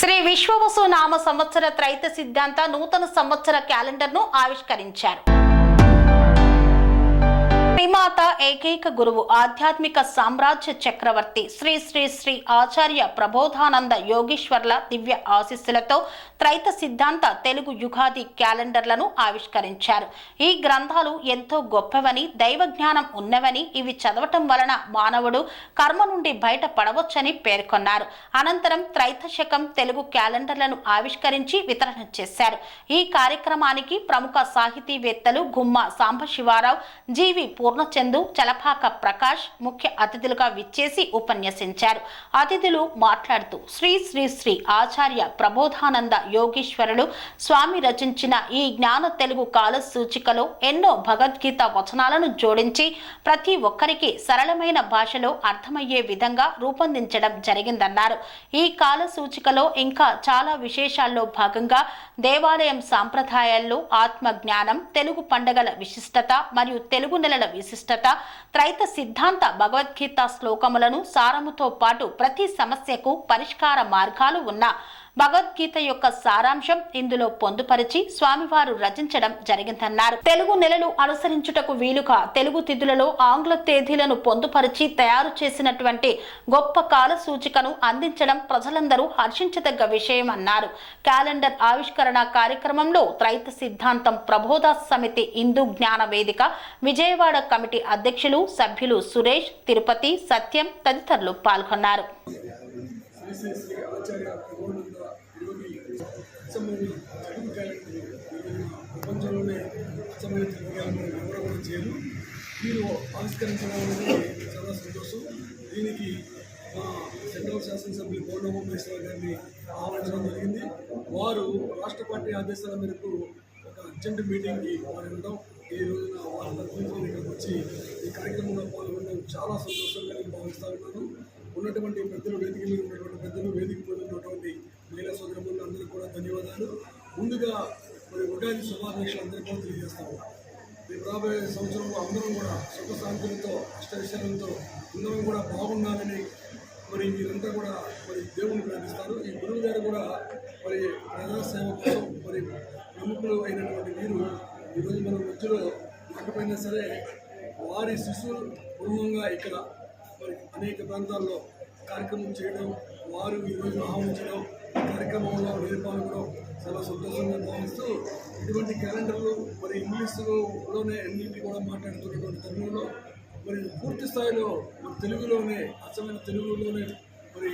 శ్రీ విశ్వవసు నామ సంవత్సర త్రైత సిద్ధాంత నూతన సంవత్సర క్యాలెండర్ ను ఆవిష్కరించారు. శ్రీమాత ఏకైక గురువు ఆధ్యాత్మిక సామ్రాజ్య చక్రవర్తి శ్రీ శ్రీ శ్రీ ఆచార్య ప్రబోధానంద యోగీశ్వర్ల దివ్య ఆశీస్సులతో త్రైత సిద్ధాంత తెలుగు యుగాది క్యాలెండర్లను ఆవిష్కరించారు. ఈ గ్రంథాలు ఎంతో గొప్పవని, దైవ జ్ఞానం ఉన్నవని, ఇవి చదవటం వలన మానవుడు కర్మ నుండి బయటపడవచ్చని పేర్కొన్నారు. అనంతరం త్రైత శకం తెలుగు క్యాలెండర్లను ఆవిష్కరించి వితరణ చేశారు. ఈ కార్యక్రమానికి ప్రముఖ సాహితీవేత్తలు గుమ్మ సాంబశివారావు, జీవి పూర్ణచందు, చలపాక ప్రకాష్ ముఖ్య అతిథులుగా విచ్చేసి ఉపన్యసించారు. అతిథులు మాట్లాడుతూ శ్రీ శ్రీ శ్రీ ఆచార్య ప్రబోధానంద యోగీశ్వరులు స్వామి రచించిన ఈ జ్ఞాన తెలుగు కాల సూచికలో ఎన్నో భగవద్గీత వచనాలను జోడించి ప్రతి ఒక్కరికి సరళమైన భాషలో అర్థమయ్యే విధంగా రూపొందించడం జరిగిందన్నారు. ఈ కాల సూచికలో ఇంకా చాలా విశేషాల్లో భాగంగా దేవాలయం సాంప్రదాయాల్లో ఆత్మ జ్ఞానం, తెలుగు పండుగల విశిష్టత మరియు తెలుగు నెలల విశిష్టత, త్రైత సిద్ధాంత భగవద్గీత శ్లోకములను సారముతో పాటు ప్రతి సమస్యకు పరిష్కార మార్గాలు ఉన్న భగవద్గీత యొక్క సారాంశం ఇందులో పొందుపరిచి స్వామివారు రచించడం జరిగిందన్నారు. తెలుగు నెలలు అనుసరించుటకు వీలుగా తెలుగు తిథులలో ఆంగ్ల తేదీలను పొందుపరిచి తయారు చేసినటువంటి గొప్ప కాల సూచికను అందించడం ప్రజలందరూ హర్షించదగ్గ విషయం అన్నారు. క్యాలెండర్ ఆవిష్కరణ కార్యక్రమంలో త్రైత సిద్ధాంతం ప్రబోధ సమితి హిందూ జ్ఞాన వేదిక విజయవాడ కమిటీ అధ్యక్షులు సభ్యులు సురేష్, తిరుపతి, సత్యం తదితరులు పాల్గొన్నారు. ప్రపంచంలోనే అచ్చమైన తెలుగు క్యాలెండర్ ఎవరు కూడా చేయరు. మీరు ఆవిష్కరించడం అనేది చాలా సంతోషం. దీనికి మా సెంట్రల్ శాసనసభ్యులు గౌరవమేశ్వర గారిని ఆహ్వానించడం జరిగింది. వారు రాష్ట్ర పార్టీ ఆదేశాల మేరకు ఒక అర్జెంట్ మీటింగ్కి వారు ఉండడం, ఈ రోజున వారి తరఫున ఇక్కడికి వచ్చి ఈ కార్యక్రమంలో పాల్గొనడం చాలా సంతోషంగా నేను భావిస్తూ ఉన్నాను. ఉన్నటువంటి పెద్దలు, వేదిక మీద ఉన్నటువంటి పెద్దలు, వేదిక మీద ఉన్నటువంటి మహిళా సోదరులు అందరికీ కూడా ధన్యవాదాలు. ముందుగా మరి ఉగాది శుభాకాంక్షలు అందరికీ కూడా తెలియజేస్తాము. రేపు రాబోయే సంవత్సరంలో అందరం కూడా సుఖశాంతులతో, అష్టైశ్వర్యంతో అందరం కూడా బాగుండాలని మరి మీరంతా కూడా మరి దేవుని ప్రార్థిస్తారు. ఈ గురువు గారు కూడా మరి ప్రజాసేవ కోసం మరి ప్రముఖులు అయినటువంటి వీరు ఈరోజు మన మధ్యలో లేకపోయినా సరే వారి శిశువులు బృందంగా ఇక్కడ మరి అనేక ప్రాంతాల్లో కార్యక్రమం చేయడం, వారు ఈరోజు ఆహ్వానించడం, కార్యక్రమంలో నేను పాల్గొనడం చాలా సంతోషంగా భావిస్తూ ఇటువంటి క్యాలెండర్లు మరి ఇంగ్లీషులోనే అన్నింటి కూడా మాట్లాడుతున్నటువంటి తరుణంలో మరి పూర్తి స్థాయిలో మరి తెలుగులోనే, అచ్చమైన తెలుగులోనే మరి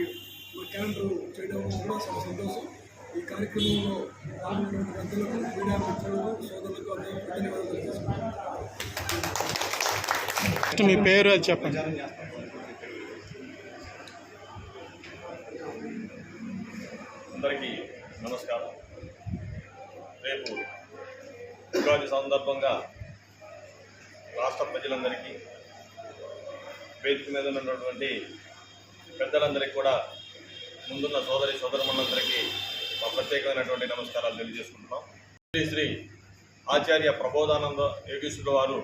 క్యాలెండర్ చేయడం కూడా చాలా సంతోషం. ఈ కార్యక్రమంలో పాల్గొన్నటువంటి పెద్దలకు, మీడియా మిత్రులకు, సోదరులకు అందరికీ ధన్యవాదాలు తెలియజేస్తున్నాను. మీ పేరు చెప్పండి. అందరికీ నమస్కారం. రేపు ఉగాది సందర్భంగా రాష్ట్ర ప్రజలందరికీ, వేదిక మీద ఉన్నటువంటి పెద్దలందరికీ కూడా, ముందున్న సోదరులందరికీ మా ప్రత్యేకమైనటువంటి నమస్కారాలు తెలియజేసుకుంటున్నాం. శ్రీ శ్రీ ఆచార్య ప్రబోధానంద యోగీశ్వరుల వారు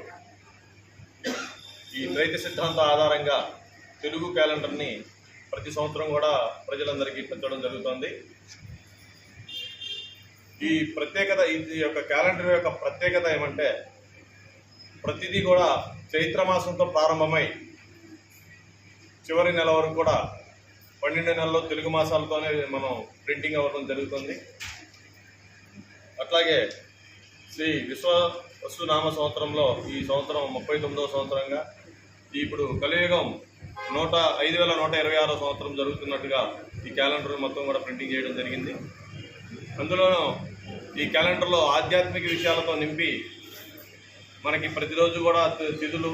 ఈ త్రైత సిద్ధాంత ఆధారంగా తెలుగు క్యాలెండర్ని ప్రతి సంవత్సరం కూడా ప్రజలందరికీ పెంచడం జరుగుతుంది. ఈ ప్రత్యేకత, ఈ యొక్క క్యాలెండర్ యొక్క ప్రత్యేకత ఏమంటే ప్రతిదీ కూడా చైత్రమాసంతో ప్రారంభమై చివరి నెల వరకు కూడా 12 నెలల్లో తెలుగు మాసాలతోనే మనం ప్రింటింగ్ అవ్వడం జరుగుతుంది. అట్లాగే శ్రీ విశ్వవసు నామ సంవత్సరంలో ఈ సంవత్సరం 39వ సంవత్సరంగా, ఇప్పుడు కలియుగం 5126వ సంవత్సరం జరుగుతున్నట్టుగా ఈ క్యాలెండర్ మొత్తం కూడా ప్రింటింగ్ చేయడం జరిగింది. అందులోనూ ఈ క్యాలెండర్లో ఆధ్యాత్మిక విషయాలతో నింపి మనకి ప్రతిరోజు కూడా తిథులు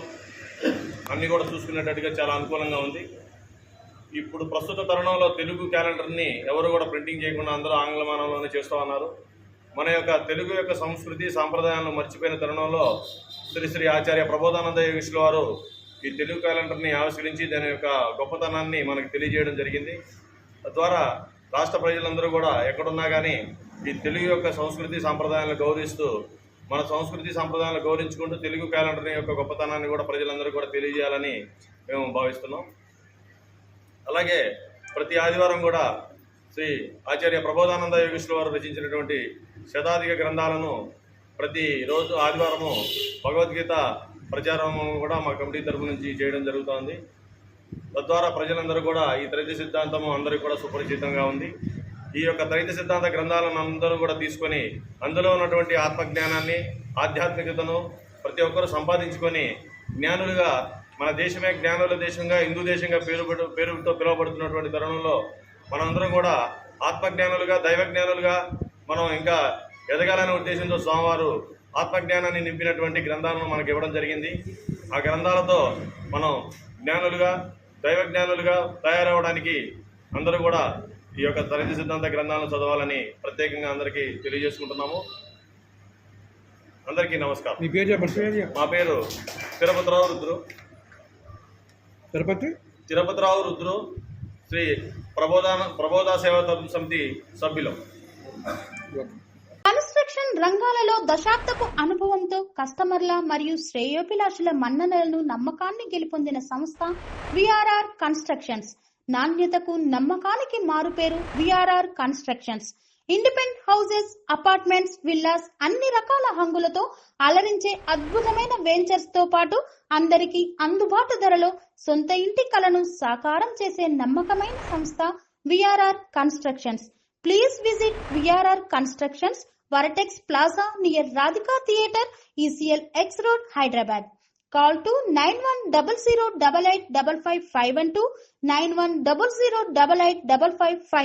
అన్నీ కూడా చూసుకునేటట్టుగా చాలా అనుకూలంగా ఉంది. ఇప్పుడు ప్రస్తుత తరుణంలో తెలుగు క్యాలెండర్ని ఎవరు కూడా ప్రింటింగ్ చేయకుండా అందరూ ఆంగ్లమానంలోనే చేస్తూ ఉన్నారు. మన యొక్క తెలుగు యొక్క సంస్కృతి సాంప్రదాయాలను మర్చిపోయిన తరుణంలో శ్రీ శ్రీ ఆచార్య ప్రబోధానంద యోగీశ్వరుల వారు ఈ తెలుగు క్యాలెండర్ని ఆవిష్కరించి దాని యొక్క గొప్పతనాన్ని మనకు తెలియజేయడం జరిగింది. తద్వారా రాష్ట్ర ప్రజలందరూ కూడా ఎక్కడున్నా కానీ ఈ తెలుగు యొక్క సంస్కృతి సాంప్రదాయాలను గౌరవిస్తూ, మన సంస్కృతి సాంప్రదాయాలను గౌరవించుకుంటూ తెలుగు క్యాలెండర్ యొక్క గొప్పతనాన్ని కూడా ప్రజలందరూ కూడా తెలియజేయాలని మేము భావిస్తున్నాం. అలాగే ప్రతి ఆదివారం కూడా శ్రీ ఆచార్య ప్రబోధానంద యోగేశ్వర వారు రచించినటువంటి శతాధిక గ్రంథాలను ప్రతిరోజు ఆదివారము భగవద్గీత ప్రచారం కూడా మా కమిటీ తరఫు నుంచి చేయడం జరుగుతోంది. తద్వారా ప్రజలందరూ కూడా ఈ త్రైత సిద్ధాంతము అందరికీ కూడా సుపరిచితంగా ఉంది. ఈ యొక్క త్రైత సిద్ధాంత గ్రంథాలను అందరూ కూడా తీసుకొని అందులో ఉన్నటువంటి ఆత్మజ్ఞానాన్ని, ఆధ్యాత్మికతను ప్రతి ఒక్కరూ సంపాదించుకొని జ్ఞానులుగా, మన దేశమే జ్ఞానుల దేశంగా, హిందూ దేశంగా పేరుతో పిలువబడుతున్నటువంటి తరుణంలో మనందరం కూడా ఆత్మజ్ఞానులుగా, దైవజ్ఞానులుగా మనం ఇంకా ఎదగాలనే ఉద్దేశంతో స్వామివారు ఆత్మజ్ఞానాన్ని నింపినటువంటి గ్రంథాలను మనకు ఇవ్వడం జరిగింది. ఆ గ్రంథాలతో మనం జ్ఞానులుగా, దైవజ్ఞానులుగా తయారవడానికి అందరూ కూడా ఈ యొక్క త్రైత సిద్ధాంత గ్రంథాలను చదవాలని ప్రత్యేకంగా అందరికీ తెలియజేసుకుంటున్నాము. అందరికీ నమస్కారం. మీ పేరు చెప్పండి. మా పేరు తిరుపతిరావు రుద్రు. తిరుపతిరావు రుద్రు, శ్రీ ప్రబోధ సేవా సమితి సభ్యులు. కన్స్ట్రక్షన్ రంగాలలో దశాబ్దపు అనుభవంతో కస్టమర్ల మరియు శ్రేయోభిలాషుల మన్ననలను, నమ్మకాన్ని గెలుపొందిన సంస్థ విఆర్ఆర్ కన్స్ట్రక్షన్స్. నాణ్యతకు, నమ్మకానికి మారుపేరు VRR constructions. Independent houses, apartments, villas అన్ని రకాల హంగులతో అలరించే అద్భుతమైన వెంచర్స్ తో పాటు అందరికీ అందుబాటు ధరలో సొంత ఇంటి కలను సాకారం చేసే నమ్మకమైన సంస్థ VRR constructions. Please visit VRR Constructions, Varatex Plaza near Radhika Theatre, ECL X Road, Hyderabad. Call to 9100885551 9100885559.